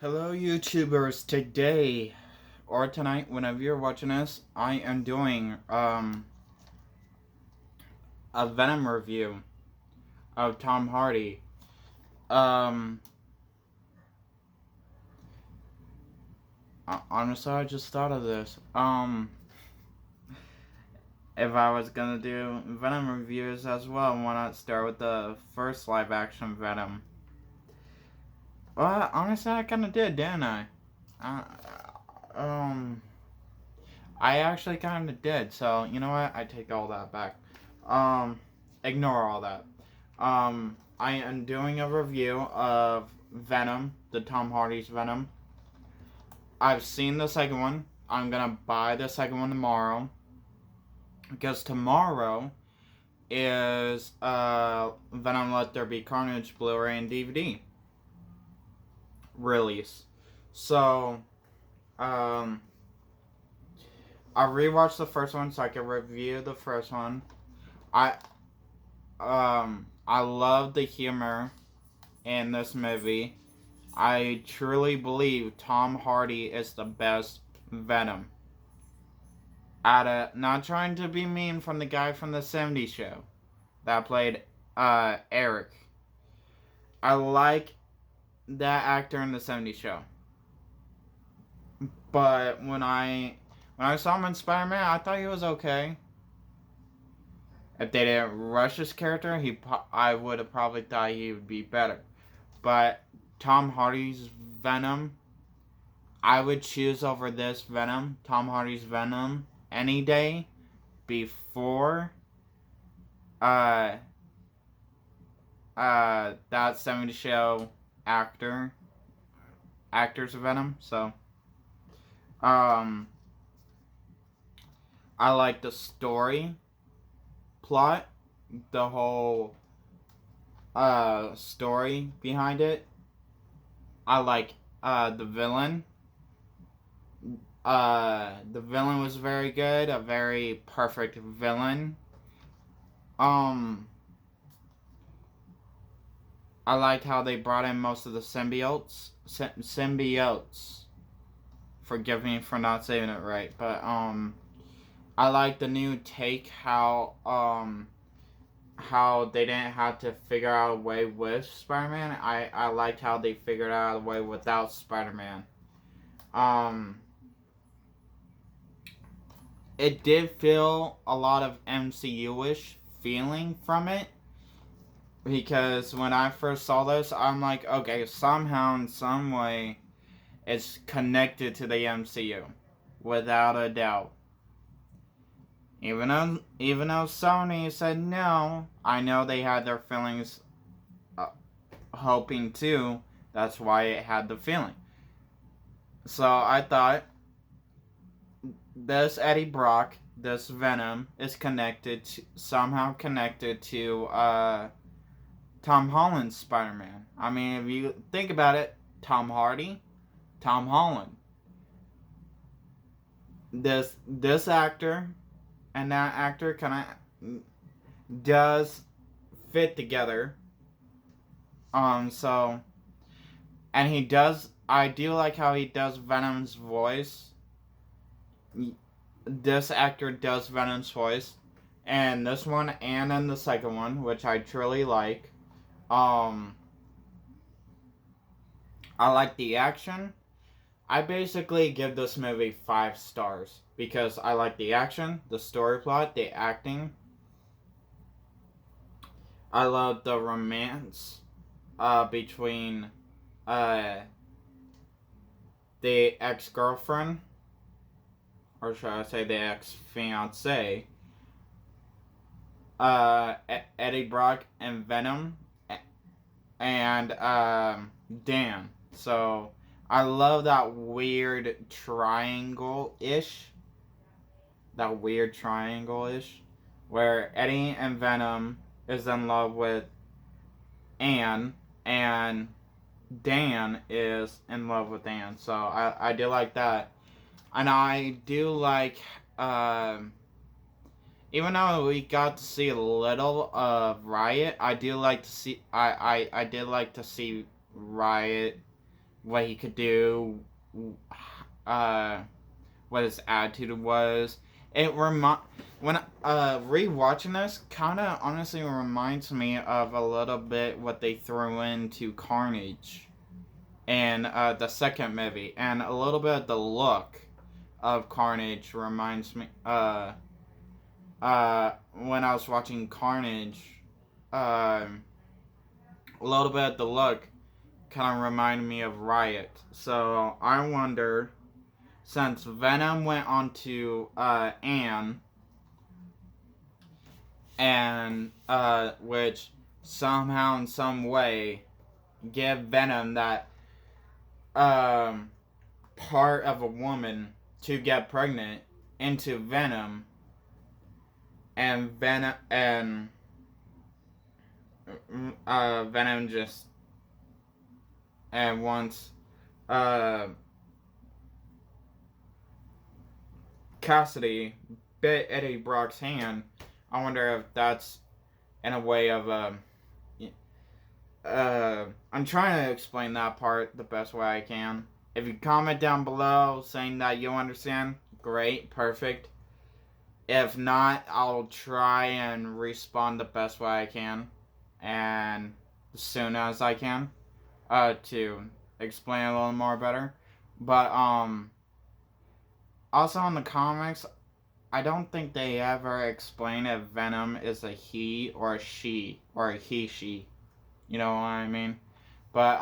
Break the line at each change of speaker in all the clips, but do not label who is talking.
Hello YouTubers, today or tonight, whenever you're watching this, I am doing a Venom review of Tom Hardy. Um Honestly, I just thought of this. If I was gonna do Venom reviews as well, why not start with the first live action Venom? Well, honestly, I kinda did, didn't I? Uh, um I actually kind of did, so you know what? I take all that back. Um, Ignore all that. I am doing a review of Venom, the Tom Hardy's Venom. I've seen the second one. I'm gonna buy the second one tomorrow because tomorrow is Venom Let There Be Carnage Blu-ray and DVD release. So, um, I rewatched the first one so I can review the first one. I I love the humor in this movie. I truly believe Tom Hardy is the best Venom. Not trying to be mean from the guy from the '70s show that played Eric. I like that actor in the '70s show. But when I saw him in Spider-Man, I thought he was okay. If they didn't rush his character, I would have probably thought he would be better. But Tom Hardy's Venom, I would choose over this Venom, Tom Hardy's Venom, any day before uh that '70s show actors of Venom. So um I like the story plot, the whole story behind it. I like the villain. The villain was very good, a very perfect villain. Um, I liked how they brought in most of the symbiotes. Symbiotes. Forgive me for not saying it right, but I like the new take how they didn't have to figure out a way with Spider-Man. I liked how they figured out a way without Spider-Man. It did feel a lot of MCU-ish feeling from it. Because when I first saw this, I'm like, okay, somehow in some way, it's connected to the MCU. Without a doubt. Even though Sony said no, I know they had their feelings hoping too. That's why it had the feeling. So I thought this Eddie Brock, this Venom, is somehow connected to Tom Holland's Spider-Man. I mean, if you think about it, Tom Hardy, Tom Holland. This actor and that actor kind of does fit together. So, and he does. I do like how he does Venom's voice. This actor does Venom's voice, and this one and in the second one, which I truly like. I like the action. I basically give this movie 5 stars because I like the action, the story plot, the acting. I love the romance between the ex-girlfriend, or should I say the ex-fiance, Eddie Brock and Venom, and Dan. So I love that weird triangle-ish. Where Eddie and Venom is in love with Anne, and Dan is in love with Anne. So I do like that. And I do like, even though we got to see a little of Riot, I did like to see Riot what he could do, uh, what his attitude was. When rewatching this, kind of honestly reminds me of a little bit what they threw into Carnage in the second movie, and a little bit of the look of Carnage reminds me. When I was watching Carnage, a little bit of the look kind of reminded me of Riot. So I wonder, since Venom went on to Anne, and which somehow in some way give Venom that part of a woman to get pregnant into Venom, and Venom just and once Cassidy bit Eddie Brock's hand. I wonder if that's in a way of I'm trying to explain that part the best way I can. If you comment down below saying that you understand, great, perfect. If not, I'll try and respond the best way I can, and as soon as I can, to explain a little more better. But also in the comics, I don't think they ever explain if Venom is a he or a she or a he/she. You know what I mean? But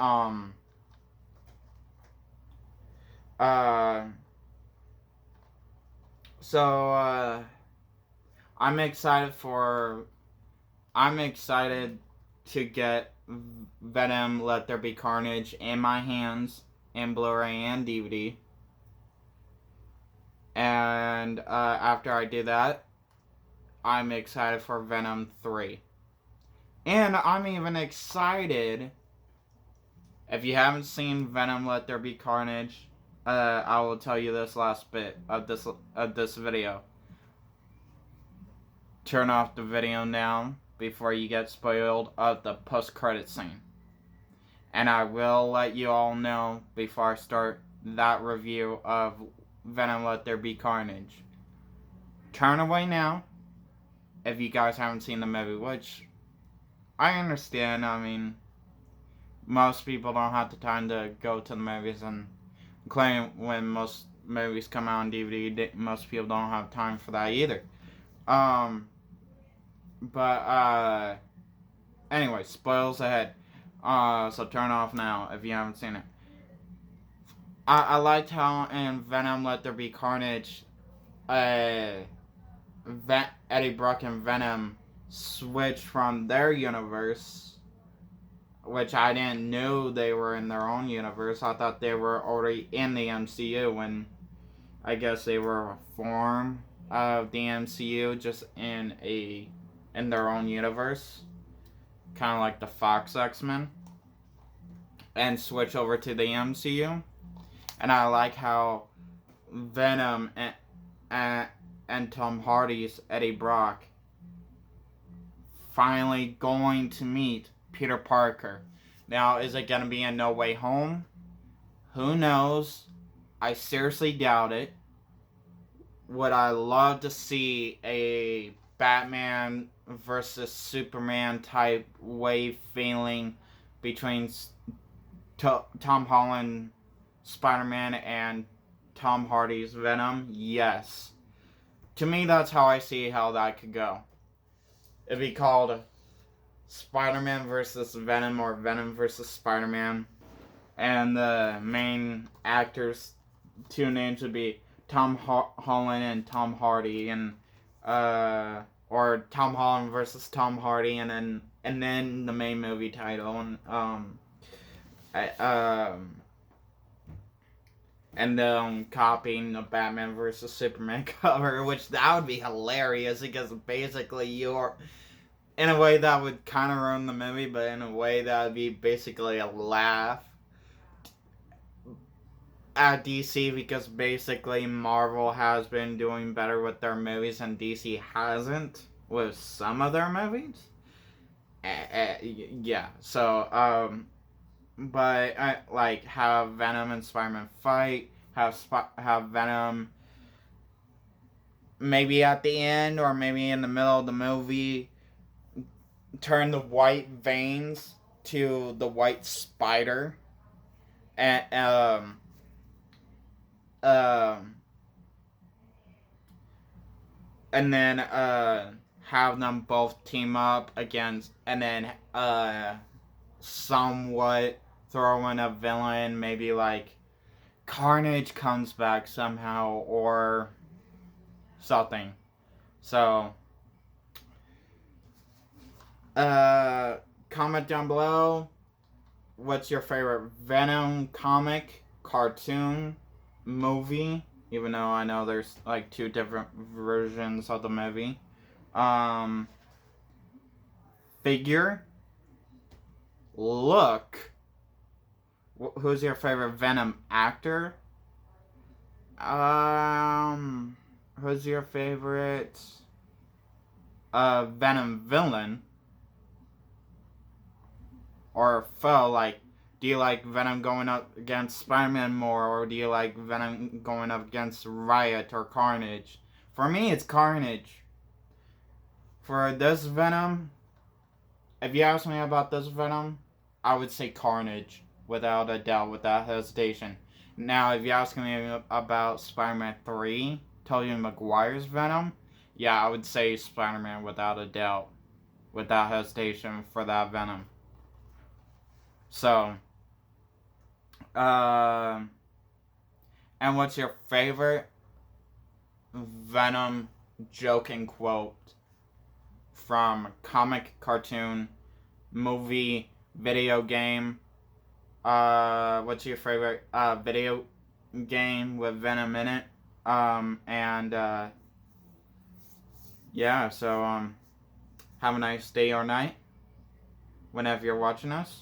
so I'm excited to get Venom Let There Be Carnage in my hands in Blu-ray and DVD. And after I do that, I'm excited for Venom 3. And I'm even excited, if you haven't seen Venom Let There Be Carnage, I will tell you this last bit of this video. Turn off the video now before you get spoiled of the post-credit scene. And I will let you all know before I start that review of Venom Let There Be Carnage. Turn away now if you guys haven't seen the movie, which I understand. I mean, most people don't have the time to go to the movies, and claim when most movies come out on DVD, most people don't have time for that either. Anyway, spoils ahead. So turn off now if you haven't seen it. I liked how in Venom Let There Be Carnage, Eddie Brock and Venom switched from their universe, which I didn't know they were in their own universe. I thought they were already in the MCU, when I guess they were a form of the MCU, just in their own universe, kind of like the Fox X-Men, and switch over to the MCU. And I like how Venom and Tom Hardy's Eddie Brock finally going to meet Peter Parker. Now, is it going to be in No Way Home? Who knows? I seriously doubt it. Would I love to see a Batman versus Superman type wave feeling between Tom Holland Spider-Man and Tom Hardy's Venom? Yes. To me, that's how I see how that could go. It'd be called Spider-Man versus Venom, or Venom versus Spider-Man. And the main actors' two names would be Tom Holland and Tom Hardy, and or Tom Holland versus Tom Hardy, and then the main movie title, and then copying the Batman vs. Superman cover, which that would be hilarious, because basically you're, in a way that would kind of ruin the movie, but in a way that would be basically a laugh at DC, because basically Marvel has been doing better with their movies and DC hasn't with some of their movies. Yeah, so but I like have Venom and Spider-Man fight. Have Venom maybe at the end or maybe in the middle of the movie turn the white veins to the white spider, and um and then have them both team up against, and then somewhat throw in a villain, maybe like Carnage comes back somehow or something. So comment down below what's your favorite Venom comic, cartoon, movie, even though I know there's like two different versions of the movie. Um, Figure, look. Who's your favorite Venom actor? Um, who's your favorite Venom villain or foe? Like, do you like Venom going up against Spider-Man more, or do you like Venom going up against Riot or Carnage? For me, it's Carnage. For this Venom, if you ask me about this Venom, I would say Carnage, without a doubt, without hesitation. Now, if you ask me about Spider-Man 3, Tobey Maguire's Venom, yeah, I would say Spider-Man without a doubt, without hesitation for that Venom. So, and what's your favorite Venom joking quote from comic, cartoon, movie, video game? What's your favorite video game with Venom in it? Yeah, so have a nice day or night whenever you're watching us.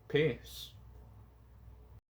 Peace.